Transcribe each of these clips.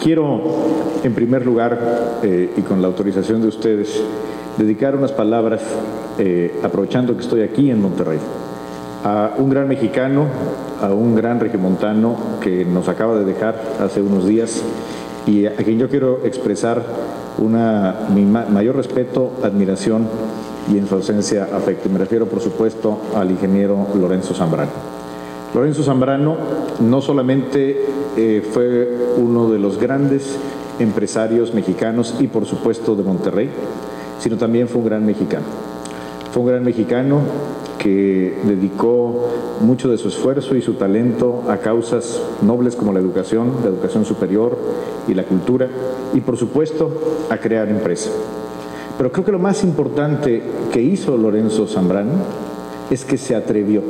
Quiero, en primer lugar, y con la autorización de ustedes, dedicar unas palabras, aprovechando que estoy aquí en Monterrey, a un gran mexicano, a un gran regiomontano que nos acaba de dejar hace unos días y a quien yo quiero expresar mi mayor respeto, admiración y, en su ausencia, afecto. Me refiero, por supuesto, al ingeniero Lorenzo Zambrano. Lorenzo Zambrano no solamente fue uno de los grandes empresarios mexicanos y, por supuesto, de Monterrey, sino también fue un gran mexicano. Fue un gran mexicano que dedicó mucho de su esfuerzo y su talento a causas nobles como la educación superior y la cultura, y, por supuesto, a crear empresa. Pero creo que lo más importante que hizo Lorenzo Zambrano es que se atrevió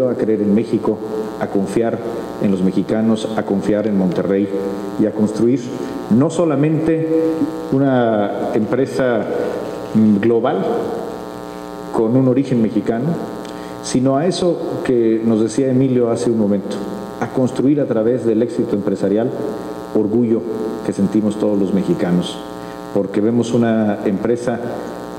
a creer en México, a confiar en los mexicanos, a confiar en Monterrey y a construir no solamente una empresa global con un origen mexicano, sino a eso que nos decía Emilio hace un momento, a construir a través del éxito empresarial orgullo que sentimos todos los mexicanos, porque vemos una empresa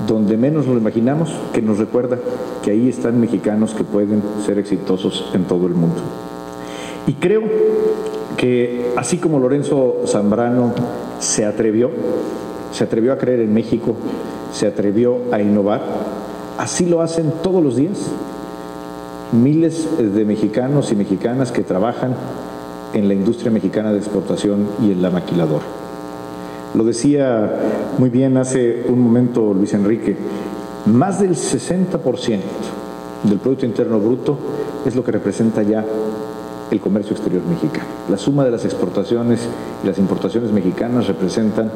donde menos lo imaginamos, que nos recuerda que ahí están mexicanos que pueden ser exitosos en todo el mundo. Y creo que así como Lorenzo Zambrano se atrevió a creer en México, se atrevió a innovar, así lo hacen todos los días miles de mexicanos y mexicanas que trabajan en la industria mexicana de exportación y en la maquiladora. Lo decía muy bien hace un momento Luis Enrique, más del 60% del Producto Interno Bruto es lo que representa ya el comercio exterior mexicano. La suma de las exportaciones y las importaciones mexicanas representan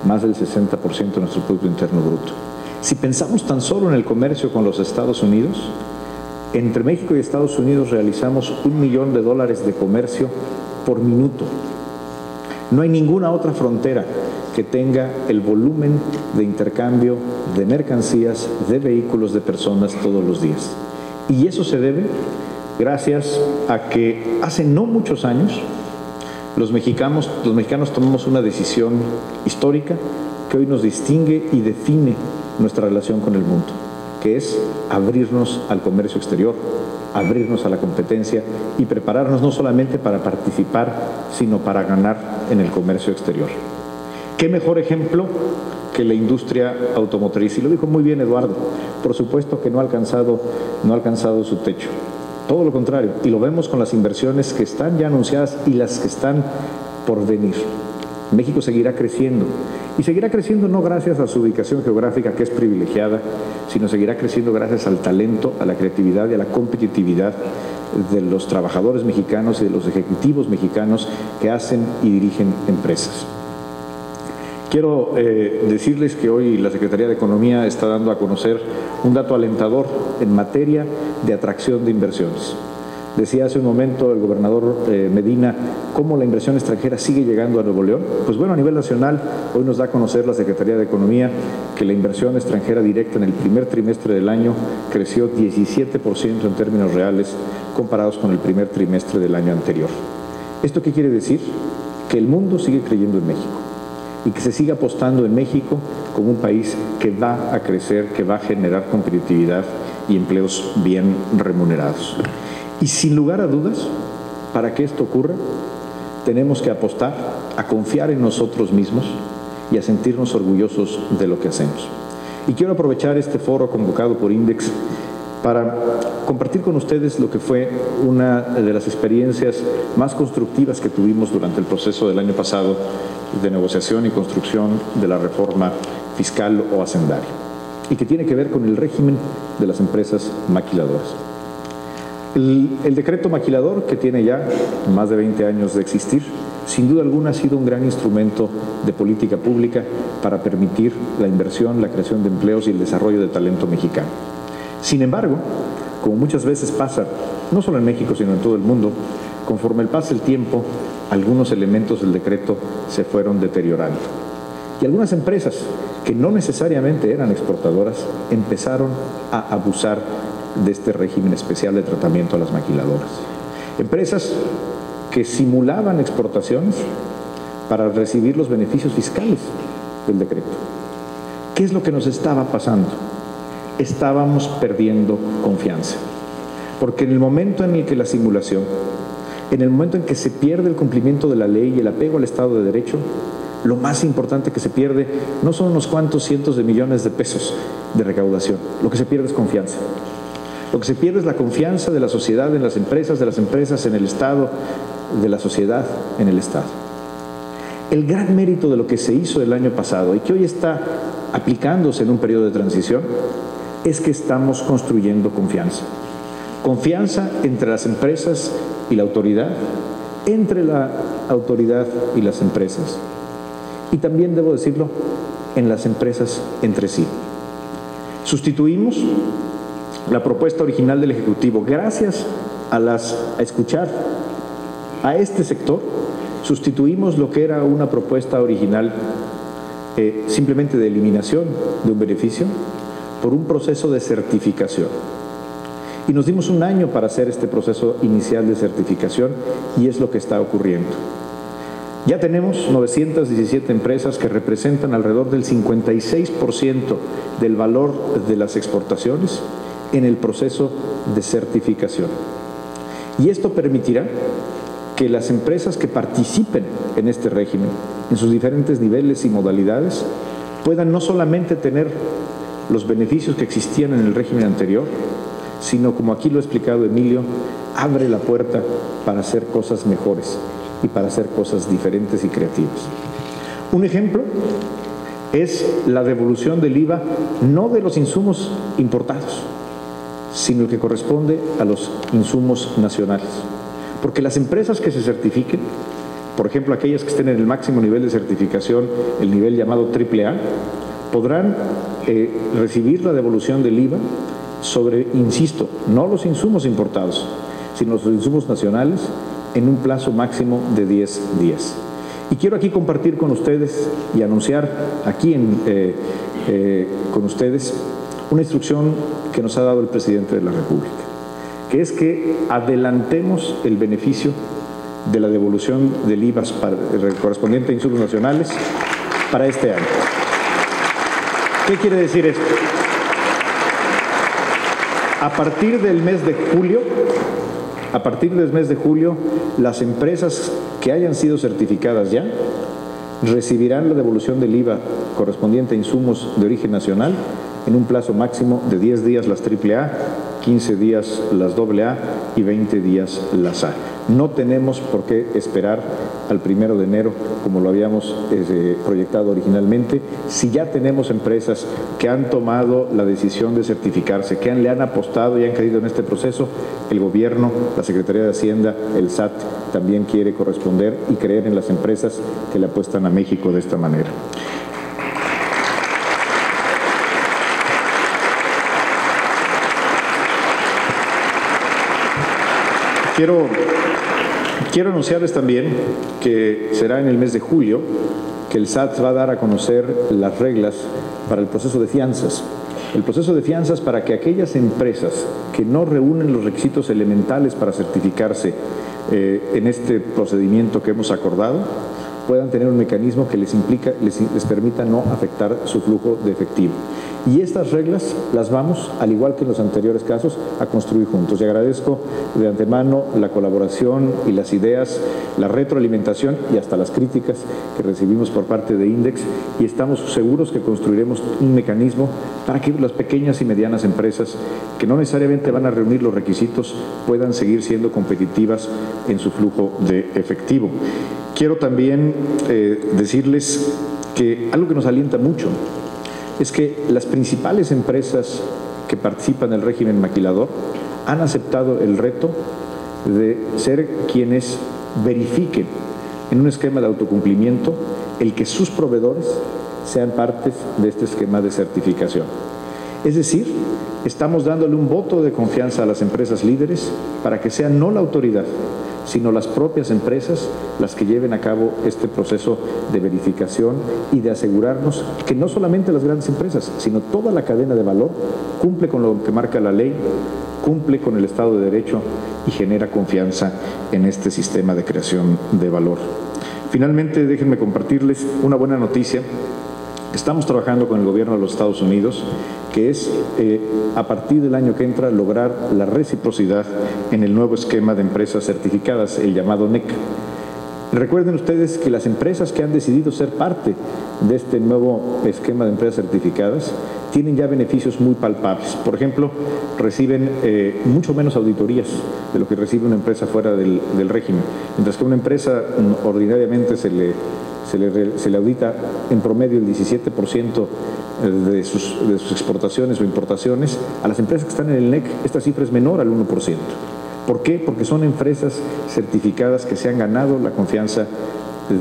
más del 60% de nuestro Producto Interno Bruto. Si pensamos tan solo en el comercio con los Estados Unidos, entre México y Estados Unidos realizamos $1 millón de comercio por minuto. No hay ninguna otra frontera que tenga el volumen de intercambio de mercancías, de vehículos, de personas todos los días. Y eso se debe gracias a que hace no muchos años los mexicanos tomamos una decisión histórica que hoy nos distingue y define nuestra relación con el mundo, que es abrirnos al comercio exterior, abrirnos a la competencia y prepararnos no solamente para participar, sino para ganar en el comercio exterior. ¿Qué mejor ejemplo que la industria automotriz? Y lo dijo muy bien Eduardo, por supuesto que no ha alcanzado su techo. Todo lo contrario, y lo vemos con las inversiones que están ya anunciadas y las que están por venir. México seguirá creciendo, y seguirá creciendo no gracias a su ubicación geográfica, que es privilegiada, sino seguirá creciendo gracias al talento, a la creatividad y a la competitividad de los trabajadores mexicanos y de los ejecutivos mexicanos que hacen y dirigen empresas. Quiero decirles que hoy la Secretaría de Economía está dando a conocer un dato alentador en materia de atracción de inversiones. Decía hace un momento el gobernador Medina cómo la inversión extranjera sigue llegando a Nuevo León. Pues bueno, a nivel nacional, hoy nos da a conocer la Secretaría de Economía que la inversión extranjera directa en el primer trimestre del año creció 17% en términos reales comparados con el primer trimestre del año anterior. ¿Esto qué quiere decir? Que el mundo sigue creyendo en México y que se sigue apostando en México como un país que va a crecer, que va a generar competitividad y empleos bien remunerados. Y sin lugar a dudas, para que esto ocurra, tenemos que apostar a confiar en nosotros mismos y a sentirnos orgullosos de lo que hacemos. Y quiero aprovechar este foro convocado por INDEX para compartir con ustedes lo que fue una de las experiencias más constructivas que tuvimos durante el proceso del año pasado de negociación y construcción de la reforma fiscal o hacendaria, y que tiene que ver con el régimen de las empresas maquiladoras. El decreto maquilador, que tiene ya más de 20 años de existir, sin duda alguna ha sido un gran instrumento de política pública para permitir la inversión, la creación de empleos y el desarrollo de talento mexicano. Sin embargo, como muchas veces pasa, no solo en México, sino en todo el mundo, conforme pasa el tiempo, algunos elementos del decreto se fueron deteriorando. Y algunas empresas que no necesariamente eran exportadoras empezaron a abusar de este régimen especial de tratamiento a las maquiladoras. Empresas que simulaban exportaciones para recibir los beneficios fiscales del decreto. ¿Qué es lo que nos estaba pasando? Estábamos perdiendo confianza. Porque en el momento en el que la simulación, en el momento en que se pierde el cumplimiento de la ley y el apego al Estado de Derecho, lo más importante que se pierde no son unos cuantos cientos de millones de pesos de recaudación, lo que se pierde es confianza. Lo que se pierde es la confianza de la sociedad en las empresas, de las empresas en el Estado, de la sociedad en el Estado. El gran mérito de lo que se hizo el año pasado y que hoy está aplicándose en un periodo de transición es que estamos construyendo confianza. Confianza entre las empresas y la autoridad, entre la autoridad y las empresas. Y también, debo decirlo, en las empresas entre sí. Sustituimos la propuesta original del Ejecutivo. Gracias a escuchar a este sector, sustituimos lo que era una propuesta original simplemente de eliminación de un beneficio por un proceso de certificación. Y nos dimos un año para hacer este proceso inicial de certificación y es lo que está ocurriendo. Ya tenemos 917 empresas que representan alrededor del 56% del valor de las exportaciones en el proceso de certificación. Y esto permitirá que las empresas que participen en este régimen, en sus diferentes niveles y modalidades, puedan no solamente tener los beneficios que existían en el régimen anterior, sino, como aquí lo ha explicado Emilio, abre la puerta para hacer cosas mejores y para hacer cosas diferentes y creativas. Un ejemplo es la devolución del IVA, no de los insumos importados, sino el que corresponde a los insumos nacionales. Porque las empresas que se certifiquen, por ejemplo, aquellas que estén en el máximo nivel de certificación, el nivel llamado AAA, podrán recibir la devolución del IVA sobre, insisto, no los insumos importados, sino los insumos nacionales, en un plazo máximo de 10 días. Y quiero aquí compartir con ustedes y anunciar aquí con ustedes una instrucción que nos ha dado el presidente de la República, que es que adelantemos el beneficio de la devolución del IVA correspondiente a insumos nacionales para este año. ¿Qué quiere decir esto? A partir del mes de julio, las empresas que hayan sido certificadas ya recibirán la devolución del IVA correspondiente a insumos de origen nacional en un plazo máximo de 10 días las AAA, 15 días las AA y 20 días las A. No tenemos por qué esperar al 1 de enero como lo habíamos proyectado originalmente. Si ya tenemos empresas que han tomado la decisión de certificarse, que le han apostado y han creído en este proceso, el gobierno, la Secretaría de Hacienda, el SAT también quiere corresponder y creer en las empresas que le apuestan a México de esta manera. Quiero anunciarles también que será en el mes de julio que el SAT va a dar a conocer las reglas para el proceso de fianzas. El proceso de fianzas para que aquellas empresas que no reúnen los requisitos elementales para certificarse en este procedimiento que hemos acordado, puedan tener un mecanismo que les permita no afectar su flujo de efectivo. Y estas reglas las vamos, al igual que en los anteriores casos, a construir juntos. Y agradezco de antemano la colaboración y las ideas, la retroalimentación y hasta las críticas que recibimos por parte de INDEX, y estamos seguros que construiremos un mecanismo para que las pequeñas y medianas empresas, que no necesariamente van a reunir los requisitos, puedan seguir siendo competitivas en su flujo de efectivo. Quiero también decirles que algo que nos alienta mucho es que las principales empresas que participan en el régimen maquilador han aceptado el reto de ser quienes verifiquen en un esquema de autocumplimiento el que sus proveedores sean partes de este esquema de certificación. Es decir, estamos dándole un voto de confianza a las empresas líderes para que sean no la autoridad, sino las propias empresas las que lleven a cabo este proceso de verificación y de asegurarnos que no solamente las grandes empresas, sino toda la cadena de valor cumple con lo que marca la ley, cumple con el Estado de Derecho y genera confianza en este sistema de creación de valor. Finalmente, déjenme compartirles una buena noticia. Estamos trabajando con el gobierno de los Estados Unidos, que es, a partir del año que entra, lograr la reciprocidad en el nuevo esquema de empresas certificadas, el llamado NEC. Recuerden ustedes que las empresas que han decidido ser parte de este nuevo esquema de empresas certificadas tienen ya beneficios muy palpables. Por ejemplo, reciben mucho menos auditorías de lo que recibe una empresa fuera del régimen. Mientras que una empresa ordinariamente se le audita en promedio el 17% de sus exportaciones o importaciones, a las empresas que están en el NEC esta cifra es menor al 1%. ¿Por qué? Porque son empresas certificadas que se han ganado la confianza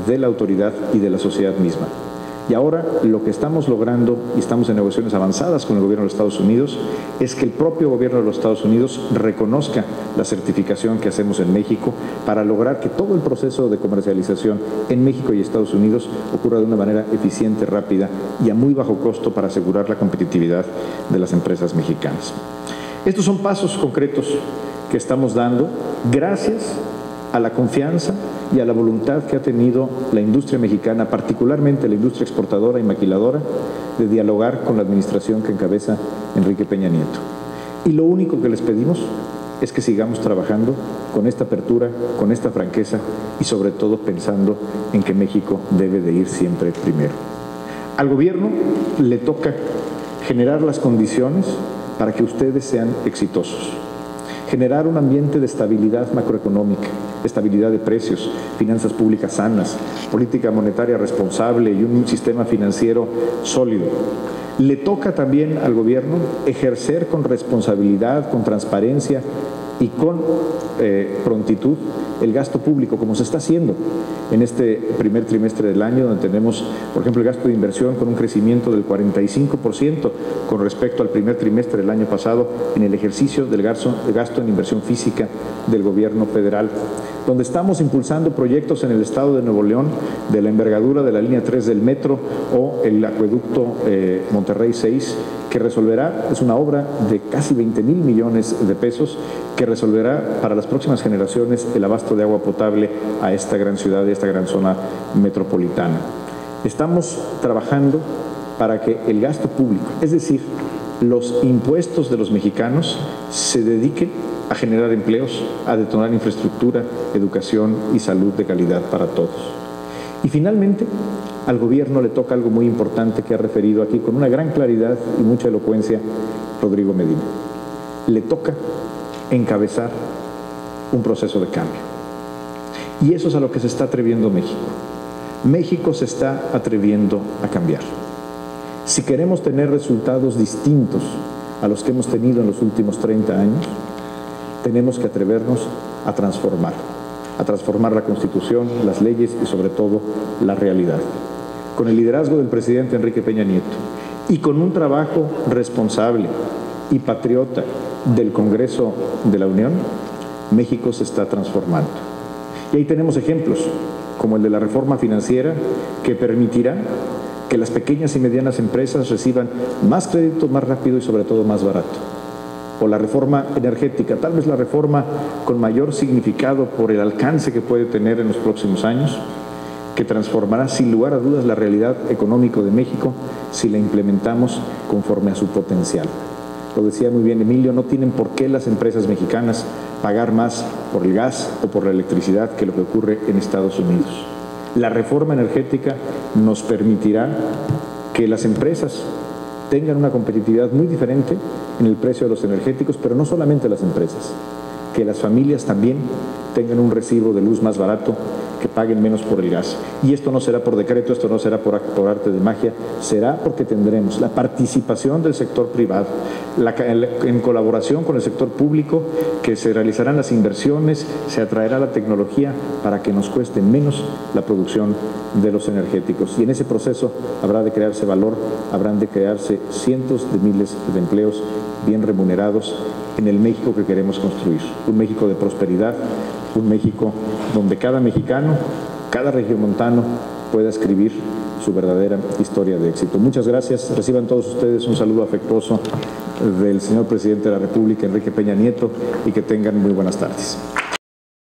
de la autoridad y de la sociedad misma. Y ahora lo que estamos logrando, y estamos en negociaciones avanzadas con el gobierno de los Estados Unidos, es que el propio gobierno de los Estados Unidos reconozca la certificación que hacemos en México para lograr que todo el proceso de comercialización en México y Estados Unidos ocurra de una manera eficiente, rápida y a muy bajo costo para asegurar la competitividad de las empresas mexicanas. Estos son pasos concretos que estamos dando gracias a la confianza y a la voluntad que ha tenido la industria mexicana, particularmente la industria exportadora y maquiladora, de dialogar con la administración que encabeza Enrique Peña Nieto. Y lo único que les pedimos es que sigamos trabajando con esta apertura, con esta franqueza y sobre todo pensando en que México debe de ir siempre primero. Al gobierno le toca generar las condiciones para que ustedes sean exitosos. Generar un ambiente de estabilidad macroeconómica, estabilidad de precios, finanzas públicas sanas, política monetaria responsable y un sistema financiero sólido. Le toca también al gobierno ejercer con responsabilidad, con transparencia y con prontitud el gasto público, como se está haciendo en este primer trimestre del año, donde tenemos, por ejemplo, el gasto de inversión con un crecimiento del 45% con respecto al primer trimestre del año pasado en el ejercicio del gasto en inversión física del gobierno federal, donde estamos impulsando proyectos en el estado de Nuevo León de la envergadura de la línea 3 del metro o el acueducto Monterrey 6, que resolverá, es una obra de casi 20,000 millones de pesos, que resolverá para las próximas generaciones el abasto de agua potable a esta gran ciudad y a esta gran zona metropolitana. Estamos trabajando para que el gasto público, es decir, los impuestos de los mexicanos, se dediquen a generar empleos, a detonar infraestructura, educación y salud de calidad para todos. Y finalmente, al gobierno le toca algo muy importante que ha referido aquí con una gran claridad y mucha elocuencia Rodrigo Medina. Le toca encabezar un proceso de cambio. Y eso es a lo que se está atreviendo México. México se está atreviendo a cambiar. Si queremos tener resultados distintos a los que hemos tenido en los últimos 30 años, tenemos que atrevernos a transformar la Constitución, las leyes y sobre todo la realidad. Con el liderazgo del presidente Enrique Peña Nieto y con un trabajo responsable y patriota del Congreso de la Unión, México se está transformando. Y ahí tenemos ejemplos, como el de la reforma financiera, que permitirá que las pequeñas y medianas empresas reciban más crédito, más rápido y sobre todo más barato. O la reforma energética, tal vez la reforma con mayor significado por el alcance que puede tener en los próximos años, que transformará sin lugar a dudas la realidad económica de México si la implementamos conforme a su potencial. Lo decía muy bien Emilio, no tienen por qué las empresas mexicanas pagar más por el gas o por la electricidad que lo que ocurre en Estados Unidos. La reforma energética nos permitirá que las empresas tengan una competitividad muy diferente en el precio de los energéticos, pero no solamente las empresas, que las familias también tengan un recibo de luz más barato, que paguen menos por el gas. Y esto no será por decreto, esto no será por arte de magia, será porque tendremos la participación del sector privado, en colaboración con el sector público, que se realizarán las inversiones, se atraerá la tecnología para que nos cueste menos la producción de los energéticos. Y en ese proceso habrá de crearse valor, habrán de crearse cientos de miles de empleos bien remunerados en el México que queremos construir. Un México de prosperidad, un México donde cada mexicano, cada regiomontano pueda escribir su verdadera historia de éxito. Muchas gracias. Reciban todos ustedes un saludo afectuoso del señor presidente de la República, Enrique Peña Nieto, y que tengan muy buenas tardes.